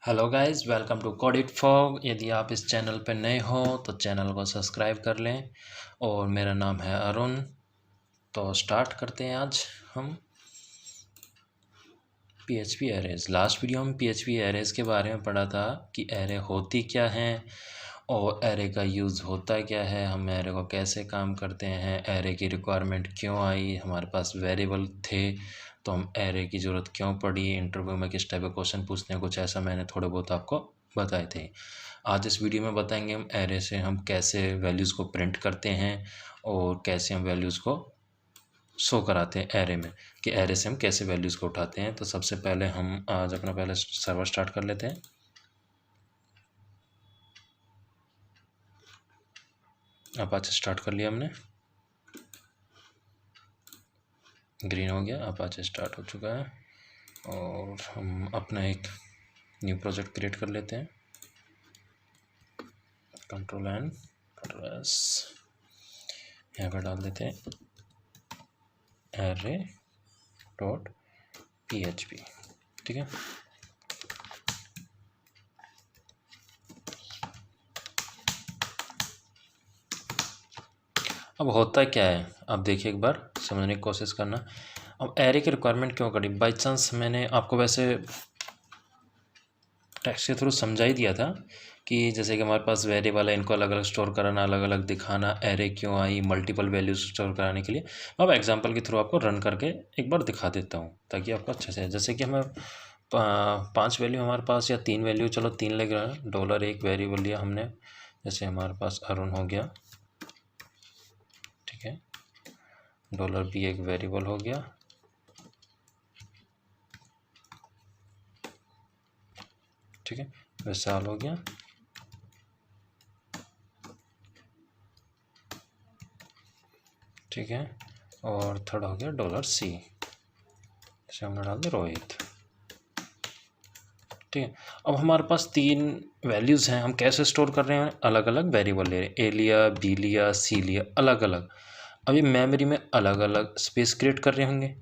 Hello guys, welcome to codit fog. यदि आप इस चैनल पर नए हो तो चैनल को सब्सक्राइब कर लें। और मेरा नाम है अरुण। तो स्टार्ट करते हैं आज हम पीएचपी एरेज। लास्ट वीडियो में पीएचपी एरेज के बारे में पढ़ा था कि एरे होती क्या हैं और एरे का यूज़ होता क्या है, हम एरे को कैसे काम करते हैं, एरे की रिक्वायरमेंट क्यों आई, हमारे पास वेरिएबल थे तो हम एरे की ज़रूरत क्यों पड़ी, इंटरव्यू में किस टाइप के क्वेश्चन पूछते हैं, कुछ ऐसा मैंने थोड़े बहुत आपको बताए थे। आज इस वीडियो में बताएंगे हम एरे से हम कैसे वैल्यूज़ को प्रिंट करते हैं और कैसे हम वैल्यूज़ को शो कराते हैं एरे में, कि एरे से हम कैसे वैल्यूज़ को उठाते हैं। तो सबसे पहले हम आज अपना पहले सर्वर स्टार्ट कर लेते हैं। अपाचे स्टार्ट कर लिया हमने, ग्रीन हो गया, अपाचे स्टार्ट हो चुका है। और हम अपना एक न्यू प्रोजेक्ट क्रिएट कर लेते हैं। कंट्रोल एन कंट्रोल एस, यहाँ पर डाल देते हैं एरे डॉट PHP। ठीक है, अब होता क्या है, अब देखिए एक बार समझने की कोशिश करना। अब एरे की रिक्वायरमेंट क्यों करी, बाई चांस मैंने आपको वैसे टेक्स्ट के थ्रू समझा ही दिया था कि जैसे कि हमारे पास वेरिएबल है, इनको अलग अलग स्टोर कराना, अलग अलग दिखाना, एरे क्यों आई, मल्टीपल वैल्यूज स्टोर कराने के लिए। अब एग्जांपल के थ्रू आपको रन करके एक बार दिखा देता हूँ ताकि आपको अच्छे से, जैसे कि हमें 5 वैल्यू हमारे पास या 3 वैल्यू, चलो 3 लग रहा है। डॉलर एक वेरिएबल लिया हमने, जैसे हमारे पास अरुण हो गया, ठीक है। डॉलर भी एक वेरिएबल हो गया, ठीक है। विशाल हो गया, ठीक है। और थर्ड हो गया $C, जैसे हमने डाल दिया रोहित, ठीक है। अब हमारे पास 3 वैल्यूज़ हैं, हम कैसे स्टोर कर रहे हैं, अलग अलग वेरिएबल ले रहे हैं, ए लिया, बी लिया, सी लिया, अलग अलग। अब ये मेमोरी में अलग अलग स्पेस क्रिएट कर रहे होंगे,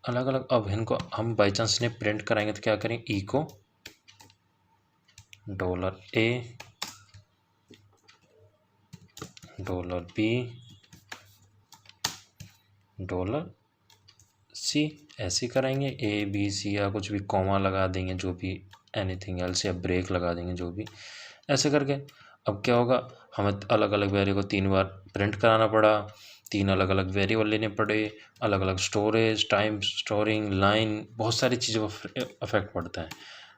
अलग अलग। अब इनको हम बाई चांस इन्हें प्रिंट कराएंगे तो क्या करें, इको $A $B $C, ऐसे कराएंगे। ABC या कुछ भी कॉमा लगा देंगे, जो भी एनीथिंग एल्स, या ब्रेक लगा देंगे, जो भी ऐसे करके। अब क्या होगा, हमें अलग अलग वेरिएबल को 3 बार प्रिंट कराना पड़ा, 3 अलग अलग वेरिएबल लेने पड़े, अलग अलग स्टोरेज, टाइम स्टोरिंग, लाइन, बहुत सारी चीज़ों पर अफेक्ट पड़ता है।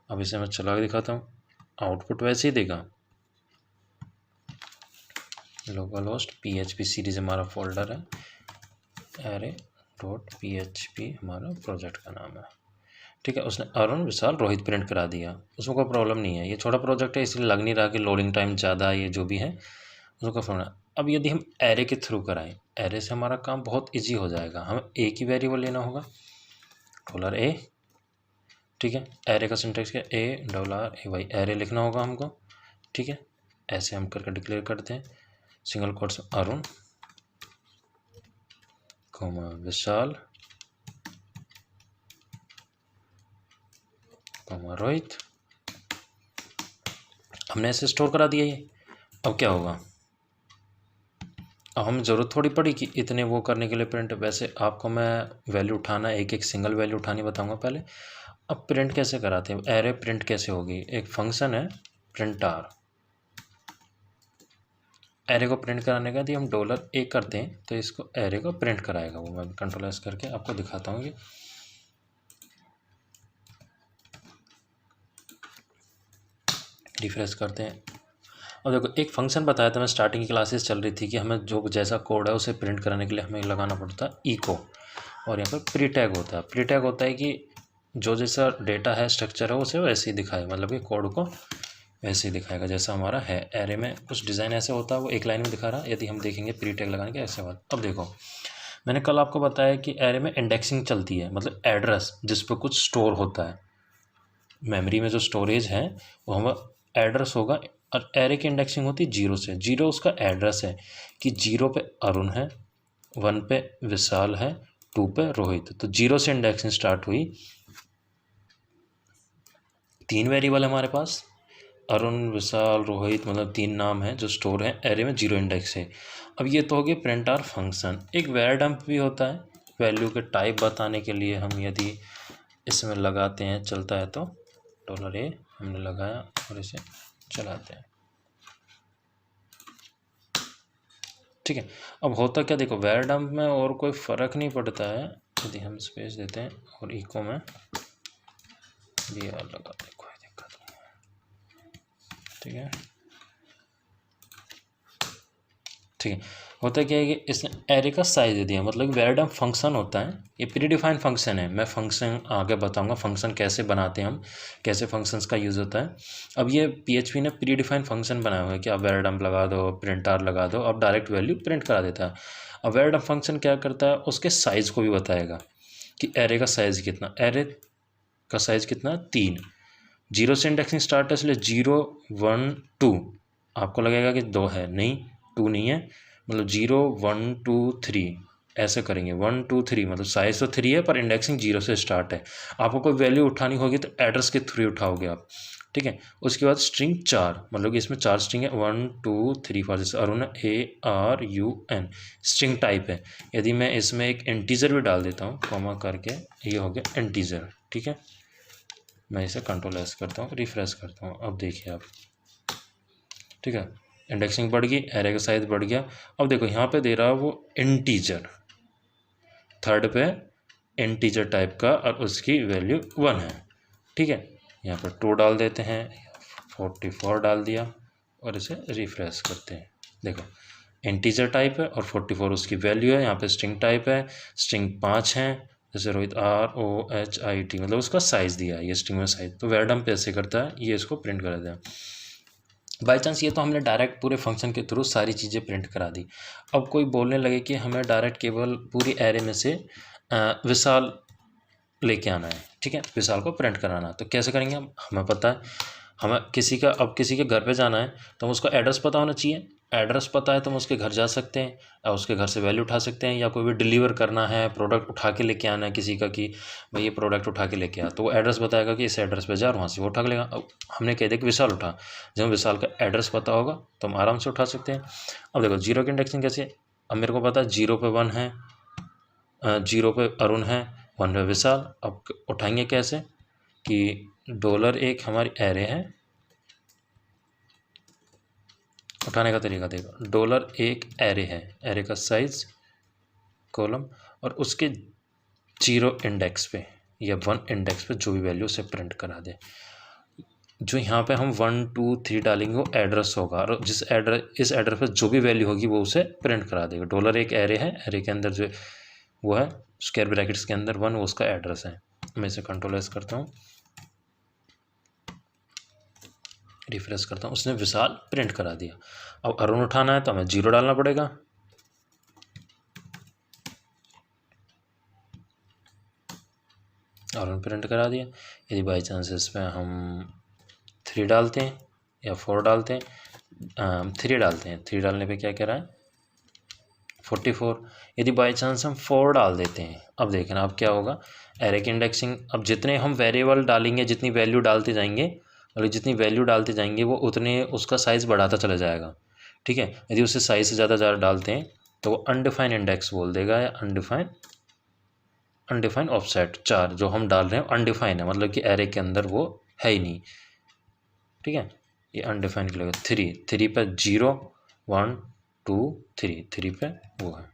अब इसे मैं चला के दिखाता हूँ, आउटपुट वैसे ही देगा। लोकल होस्ट PHP सीरीज हमारा फोल्डर है, एरे डॉट PHP हमारा प्रोजेक्ट का नाम है, ठीक है। उसने अरुण विशाल रोहित प्रिंट करा दिया, उसमें कोई प्रॉब्लम नहीं है। ये छोटा प्रोजेक्ट है इसलिए लग नहीं रहा कि लोडिंग टाइम ज़्यादा है, ये जो भी है उसको प्रॉब्लम है। अब यदि हम एरे के थ्रू कराएं, एरे से हमारा काम बहुत इजी हो जाएगा। हमें एक ही वेरिएबल लेना होगा, $A, ठीक है। एरे का सिंटैक्स क्या, $A भाई एरे लिखना होगा हमको, ठीक है। ऐसे हम करके डिक्लेयर करते हैं, सिंगल कोट्स में अरुण कॉमा विशाल कॉमा रोहित। हमने ऐसे स्टोर करा दिया ये। अब क्या होगा, अब हमें ज़रूरत थोड़ी पड़ी कि इतने वो करने के लिए प्रिंट। वैसे आपको मैं वैल्यू उठाना, एक एक सिंगल वैल्यू उठानी बताऊंगा पहले। अब प्रिंट कैसे कराते हैं, एरे प्रिंट कैसे होगी, एक फंक्शन है प्रिंटर। एरे को प्रिंट कराने का यदि हम $A करते हैं तो इसको एरे को प्रिंट कराएगा। वो मैं कंट्रोल एस करके आपको दिखाता हूँ। रिफ्रेश करते हैं और देखो, एक फंक्शन बताया था मैं, स्टार्टिंग की क्लासेस चल रही थी कि हमें जो जैसा कोड है उसे प्रिंट कराने के लिए हमें लगाना पड़ता है इको, और यहाँ पर प्री टैग होता है। प्री टैग होता है कि जो जैसा डेटा है, स्ट्रक्चर है, उसे वैसे ही दिखाए, मतलब कि कोड को वैसे ही दिखाएगा जैसा हमारा है। एरे में कुछ डिज़ाइन ऐसे होता है, वो एक लाइन में दिखा रहा है। यदि हम देखेंगे प्री टैग लगाने के ऐसे बात। अब देखो, मैंने कल आपको बताया कि एरे में इंडेक्सिंग चलती है, मतलब एड्रेस जिस पर कुछ स्टोर होता है। मेमोरी में जो स्टोरेज है वो हमें एड्रेस होगा, और एरे की इंडेक्सिंग होती है 0 से। 0 उसका एड्रेस है कि 0 पे अरुण है, 1 पे विशाल है, 2 पे रोहित। तो 0 से इंडेक्सिंग स्टार्ट हुई, 3 वेरिएबल है हमारे पास, अरुण, विशाल, रोहित, मतलब 3 नाम हैं जो स्टोर हैं एरे में 0 इंडेक्स से। अब ये तो हो गया प्रिंट आर फंक्शन। एक वैर डंप भी होता है वैल्यू के टाइप बताने के लिए। हम यदि इसमें लगाते हैं, चलता है तो $a हमने लगाया और इसे चलाते हैं, ठीक है। अब होता क्या, देखो वैर डंप में और कोई फ़र्क नहीं पड़ता है। यदि हम स्पेस देते हैं और इको में भी लगाते हैं, कोई दिक्कत नहीं, ठीक है, ठीक है। होता क्या है कि इसने एरे का साइज दे दिया, मतलब वैर डंप फंक्शन होता है, ये प्री डिफाइंड फंक्शन है। मैं फंक्शन आगे बताऊंगा फंक्शन कैसे बनाते हैं हम, कैसे फंक्शंस का यूज़ होता है। अब ये PHP ने प्री डिफाइंड फंक्शन बनाया हुआ है कि आप वैर डंप लगा दो, प्रिंट आर लगा दो, अब डायरेक्ट वैल्यू प्रिंट करा देता है। अब वैर डंप फंक्शन क्या करता है, उसके साइज़ को भी बताएगा कि एरे का साइज़ कितना, एरे का साइज़ कितना, 3। 0 से इंडेक्सिंग स्टार्ट है, इसलिए 0 1 2। आपको लगेगा कि 2 है, नहीं 2 नहीं है, मतलब 0 1 2 3 ऐसे करेंगे। 1 2 3 मतलब साइज तो 3 है पर इंडेक्सिंग 0 से स्टार्ट है। आपको कोई वैल्यू उठानी होगी तो एड्रेस के थ्रू उठाओगे आप, ठीक है। उसके बाद स्ट्रिंग 4, मतलब कि इसमें 4 स्ट्रिंग है, 1 2 3 4, जैसे अरुण ARUN स्ट्रिंग टाइप है। यदि मैं इसमें एक इंटीजर भी डाल देता हूँ कॉमा करके, ये हो गया इंटीजर, ठीक है। मैं इसे कंट्रोल एस करता हूँ, रिफ्रेश करता हूँ, अब देखिए आप, ठीक है, इंडेक्सिंग बढ़ गई, एरे का साइज बढ़ गया। अब देखो यहाँ पे दे रहा है वो इंटीजर, थर्ड पे इंटीजर टाइप का और उसकी वैल्यू 1 है, ठीक है। यहाँ पर 2 डाल देते हैं, 44 डाल दिया और इसे रिफ्रेश करते हैं। देखो इंटीजर टाइप है और 44 उसकी वैल्यू है। यहाँ पे स्ट्रिंग टाइप है, स्ट्रिंग 5 है, जैसे रोहित ROHIT, मतलब उसका साइज़ दिया है, ये स्ट्रिंग में साइज। तो वैर डंप ऐसे करता है, ये इसको प्रिंट कर देता है। बाई चांस ये तो हमने डायरेक्ट पूरे फंक्शन के थ्रू सारी चीज़ें प्रिंट करा दी। अब कोई बोलने लगे कि हमें डायरेक्ट केवल पूरी एरे में से विशाल लेके आना है, ठीक है, विशाल को प्रिंट कराना है, तो कैसे करेंगे हम, हमें पता है, हमें किसी का, अब किसी के घर पे जाना है तो हम उसका एड्रेस पता होना चाहिए। एड्रेस पता है तो हम उसके घर जा सकते हैं और उसके घर से वैल्यू उठा सकते हैं, या कोई भी डिलीवर करना है, प्रोडक्ट उठा के लेके आना है किसी का कि भाई ये प्रोडक्ट उठा के लेके आ, तो वो एड्रेस बताएगा कि इस एड्रेस पे जा और वहाँ से वो उठा के लेगा। अब हमने कह दिया कि विशाल उठा, जब विशाल का एड्रेस पता होगा तो हम आराम से उठा सकते हैं। अब देखो 0 की इंडेक्सिंग कैसे, अब मेरे को पता है 0 पे 1 है, 0 पे अरुण है, 1 पे विशाल। अब उठाएंगे कैसे कि $1 हमारी एरे है, उठाने का तरीका देखो, $1 एरे है, एरे का साइज कॉलम और उसके 0 इंडेक्स पे या 1 इंडेक्स पे जो भी वैल्यू से प्रिंट करा दे। जो यहाँ पे हम 1 2 3 डालेंगे वो एड्रेस होगा, और जिस एड्रेस, इस एड्रेस पे जो भी वैल्यू होगी वो उसे प्रिंट करा देगा। $1 एरे है, एरे के अंदर जो वो है स्क्वायर ब्रैकेट्स के अंदर 1, वो उसका एड्रेस है। मैं इसे कंट्रोल एस करता हूँ, रिफ्रेश करता हूँ, उसने विशाल प्रिंट करा दिया। अब अरुण उठाना है तो हमें 0 डालना पड़ेगा, अरुण प्रिंट करा दिया। यदि बाई चांस इसमें हम 3 डालते हैं या 4 डालते हैं, 3 डालते हैं, 3 डालने पे क्या कह रहा है 44। यदि बाई चांस हम 4 डाल देते हैं, अब देखना अब क्या होगा, एरे की इंडेक्सिंग, अब जितने हम वेरिएबल डालेंगे, जितनी वैल्यू डालते जाएंगे, मतलब जितनी वैल्यू डालते जाएंगे वो उतने उसका साइज़ बढ़ाता चला जाएगा, ठीक है। यदि उससे साइज़ से ज़्यादा डालते हैं तो वो अनडिफाइंड इंडेक्स बोल देगा, या अनडिफाइंड ऑफसेट 4 जो हम डाल रहे हैं अनडिफाइंड है, मतलब कि एरे के अंदर वो है ही नहीं, ठीक है। ये अनडिफाइंड लगेगा। 3 पे 0 1 2 3 पे वो है,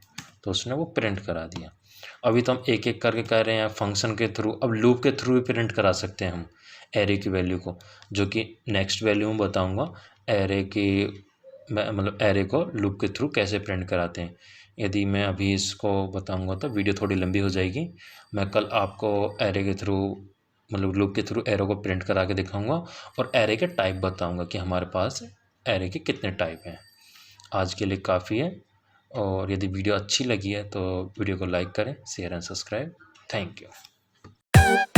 तो उसने वो प्रिंट करा दिया। अभी तो हम एक एक करके कर रहे हैं फंक्शन के थ्रू, अब लूप के थ्रू भी प्रिंट करा सकते हैं हम एरे की वैल्यू को, जो कि नेक्स्ट वैल्यू में बताऊंगा एरे की, मतलब एरे को लूप के थ्रू कैसे प्रिंट कराते हैं। यदि मैं अभी इसको बताऊंगा तो वीडियो थोड़ी लंबी हो जाएगी। मैं कल आपको एरे के थ्रू, मतलब लूप के थ्रू एरो को प्रिंट करा के दिखाऊंगा और एरे के टाइप बताऊंगा कि हमारे पास एरे के कितने टाइप हैं। आज के लिए काफ़ी है, और यदि वीडियो अच्छी लगी है तो वीडियो को लाइक करें, share and subscribe. Thank you.